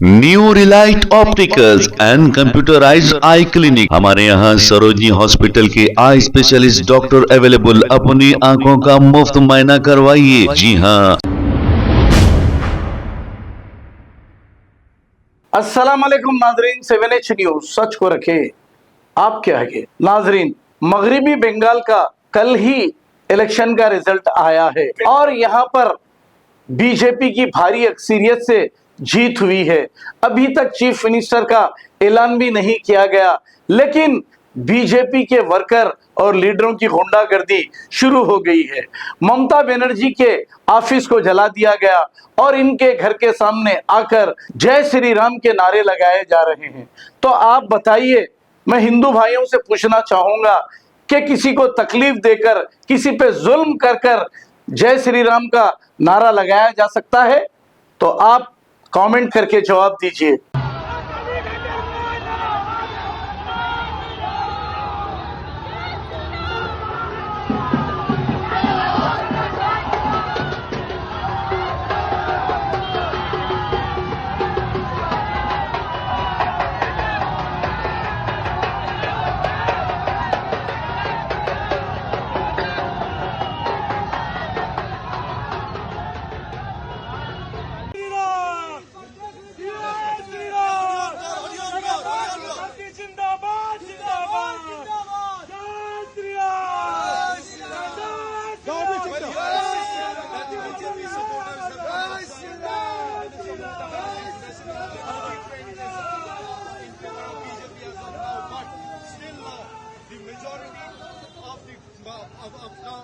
New Relight opticals and computerised I clinic. हमारे यहाँ Sarojini hospital के आई स्पेशलिस्ट डॉक्टर अवेलेबल। अपनी आंखों का मुफ्त मुआयना करवाइए। जी हाँ। अस्सलाम वालेकुम नाजरीन, 7H न्यूज सच को रखे आपके आगे। नाजरीन, मगरिबी बंगाल का कल ही इलेक्शन का रिजल्ट आया है और यहाँ पर बीजेपी की भारी अक्सरियत से जीत हुई है। अभी तक चीफ मिनिस्टर का ऐलान भी नहीं किया गया, लेकिन बीजेपी के वर्कर और लीडरों की गुंडागर्दी शुरू हो गई है। ममता बनर्जी के ऑफिस को जला दिया गया और इनके घर के सामने आकर जय श्री राम के नारे लगाए जा रहे हैं। तो आप बताइए, मैं हिंदू भाइयों से पूछना चाहूंगा कि किसी को तकलीफ देकर, किसी पे जुल्म कर कर जय श्री राम का नारा लगाया जा सकता है? तो आप कमेंट करके जवाब दीजिए।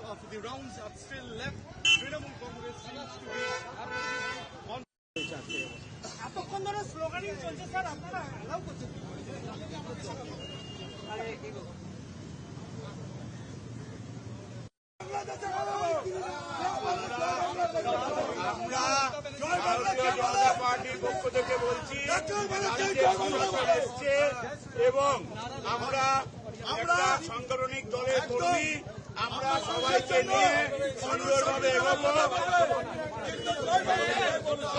Of the rounds are still left. Trinamool Congress seems to be on. এতক্ষণ ধরে স্লোগানিং চলছে স্যার, আপনারা অ্যালাউ করছেন? আমরা ভারতীয় জনতা পার্টির পক্ষ থেকে বলছি, এবং আমরা একটা সাংগঠনিক দলের কর্মী, আমরা সবাইকে নিয়ে সুন্দরভাবে এগোবো।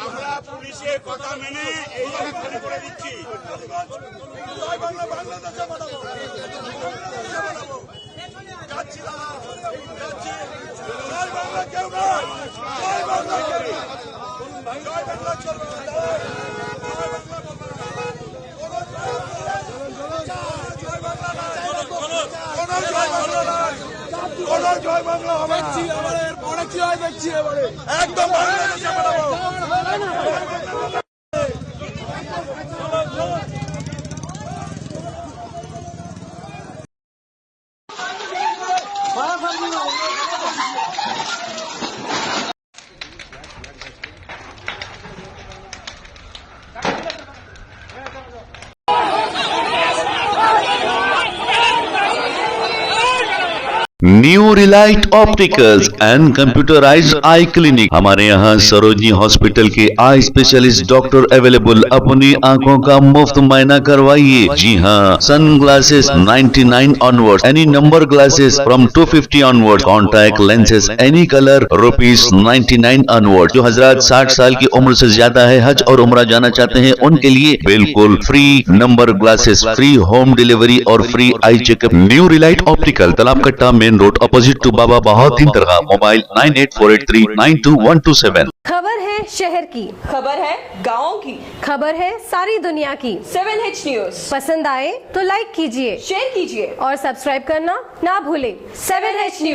আমরা পুলিশের কথা মেনে এই জায়গা করে দিচ্ছি। জয় বাংলা হবে, পরে কি হয় দেখছি, এবারে একদম বাংলাদেশে পাঠাবো। New Relight opticals and computerised I clinic. हमारे यहाँ सरोजनी हॉस्पिटल के आई स्पेशलिस्ट डॉक्टर अवेलेबल। अपनी आंखों का मुफ्त मुआयना करवाइए। जी हाँ। Sunglasses 99 onward, any number glasses from 250 onward, contact lenses any colour ₹99 onward. जो हजरात 60 साल की उम्र से ज्यादा है, हज और उम्रा जाना चाहते हैं, उनके लिए बिल्कुल free number glasses, free home delivery और free eye checkup. New relight optical, Talab Katta, main road, opposite to Baba Bahauddin दरगाह। मोबाइल 9848392127। खबर है शहर की, खबर है गाँव की, खबर है सारी दुनिया की। 7H न्यूज पसंद आए तो लाइक कीजिए, शेयर कीजिए और सब्सक्राइब करना ना भूलें। 7H news.